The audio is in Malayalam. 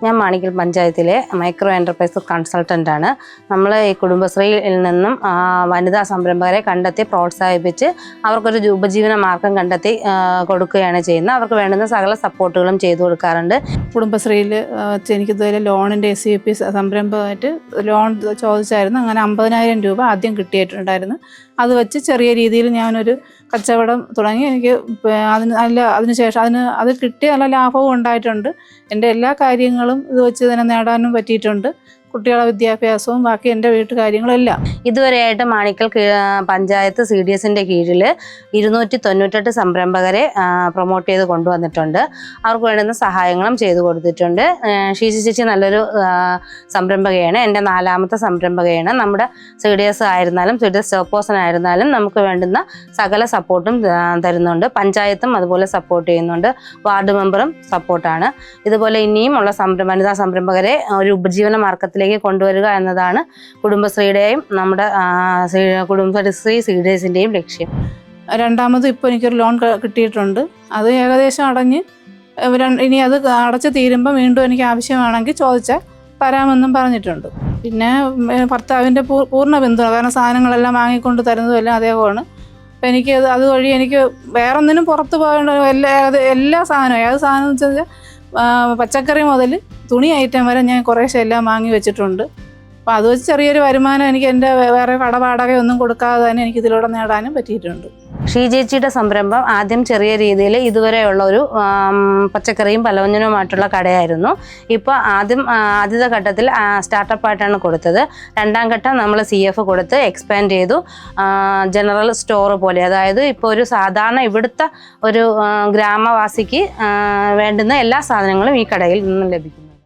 ഞാൻ മാണിക്കൽ പഞ്ചായത്തിലെ മൈക്രോ എന്റർപ്രൈസ് കൺസൾട്ടൻ്റ് ആണ്. നമ്മൾ ഈ കുടുംബശ്രീയിൽ നിന്നും വനിതാ സംരംഭകരെ കണ്ടെത്തി പ്രോത്സാഹിപ്പിച്ച് അവർക്കൊരു ഉപജീവന മാർഗം കണ്ടെത്തി കൊടുക്കുകയാണ് ചെയ്യുന്നത്. അവർക്ക് വേണ്ടുന്ന സകല സപ്പോർട്ടുകളും ചെയ്തു കൊടുക്കാറുണ്ട്. കുടുംബശ്രീയിൽ എനിക്ക് ഇതുവരെ ലോണിൻ്റെ SCP സംരംഭമായിട്ട് ലോൺ ചോദിച്ചായിരുന്നു. അങ്ങനെ 50,000 രൂപ ആദ്യം കിട്ടിയിട്ടുണ്ടായിരുന്നു. അത് വെച്ച് ചെറിയ രീതിയിൽ ഞാനൊരു കച്ചവടം തുടങ്ങി. എനിക്ക് അതിനുശേഷം അത് കിട്ടിയ നല്ല ലാഭവും ഉണ്ടായിട്ടുണ്ട്. എൻ്റെ എല്ലാ കാര്യങ്ങളും ഇത് വെച്ച് തന്നെ നേടാനും പറ്റിയിട്ടുണ്ട്. കുട്ടികളുടെ വിദ്യാഭ്യാസവും ബാക്കി എൻ്റെ വീട്ടുകാര്യങ്ങളെല്ലാം. ഇതുവരെയായിട്ട് മാണിക്കൽ പഞ്ചായത്ത് CDSൻ്റെ കീഴിൽ 298 സംരംഭകരെ പ്രൊമോട്ട് ചെയ്ത് കൊണ്ടുവന്നിട്ടുണ്ട്. അവർക്ക് വേണ്ടുന്ന സഹായങ്ങളും ചെയ്തു കൊടുത്തിട്ടുണ്ട്. ഷീജി ചേച്ചി നല്ലൊരു സംരംഭകയാണ്. എൻ്റെ 4ാമത്തെ സംരംഭകയാണ്. നമ്മുടെ CDS ആയിരുന്നാലും CDS ചെയർപേഴ്സൺ ആയിരുന്നാലും നമുക്ക് വേണ്ടുന്ന സകല സപ്പോർട്ടും തരുന്നുണ്ട്. പഞ്ചായത്തും അതുപോലെ സപ്പോർട്ട് ചെയ്യുന്നുണ്ട്. വാർഡ് മെമ്പറും സപ്പോർട്ടാണ്. ഇതുപോലെ ഇനിയും ഉള്ള വനിതാ സംരംഭകരെ ഒരു ഉപജീവന മാർഗത്തിൽ കൊണ്ടുവരിക എന്നതാണ് കുടുംബശ്രീയുടെയും നമ്മുടെ കുടുംബശ്രീ CDSൻ്റെയും ലക്ഷ്യം. രണ്ടാമത് ഇപ്പോൾ എനിക്കൊരു ലോൺ കിട്ടിയിട്ടുണ്ട്. അത് ഏകദേശം അടഞ്ഞ് ഇനി അത് അടച്ച് തീരുമ്പോൾ വീണ്ടും എനിക്ക് ആവശ്യമാണെങ്കിൽ ചോദിച്ചാൽ തരാമെന്നും പറഞ്ഞിട്ടുണ്ട്. പിന്നെ ഭർത്താവിൻ്റെ പൂർണ്ണ പിന്തുണ, കാരണം സാധനങ്ങളെല്ലാം വാങ്ങിക്കൊണ്ട് തരുന്നതെല്ലാം അദ്ദേഹമാണ്. അപ്പം എനിക്ക് അതുവഴി എനിക്ക് വേറൊന്നിനും പുറത്ത് പോകേണ്ട എല്ലാ സാധനവും, ഏത് സാധനം എന്ന് വെച്ചാൽ പച്ചക്കറി മുതൽ തുണി ഐറ്റം വരെ ഞാൻ കുറേശ്ശെ എല്ലാം വാങ്ങി വെച്ചിട്ടുണ്ട്. അപ്പോൾ അത് വെച്ച് ചെറിയൊരു വരുമാനം എനിക്ക് എൻ്റെ വേറെ കടവാടകയൊന്നും കൊടുക്കാതെ തന്നെ എനിക്ക് ഇതിലൂടെ നേടാനും പറ്റിയിട്ടുണ്ട്. ഷീജേച്ചിയുടെ സംരംഭം ആദ്യം ചെറിയ രീതിയിൽ ഇതുവരെയുള്ള ഒരു പച്ചക്കറിയും പലവ്യഞ്ജനവുമായിട്ടുള്ള കടയായിരുന്നു. ഇപ്പോൾ ആദ്യത്തെ ഘട്ടത്തിൽ സ്റ്റാർട്ടപ്പായിട്ടാണ് കൊടുത്തത്. 2ാം ഘട്ടം നമ്മൾ CF കൊടുത്ത് എക്സ്പാൻഡ് ചെയ്തു. ജനറൽ സ്റ്റോർ പോലെ, അതായത് ഇപ്പോൾ ഒരു സാധാരണ ഇവിടുത്തെ ഒരു ഗ്രാമവാസിക്ക് വേണ്ടുന്ന എല്ലാ സാധനങ്ങളും ഈ കടയിൽ നിന്നും ലഭിക്കുന്നു.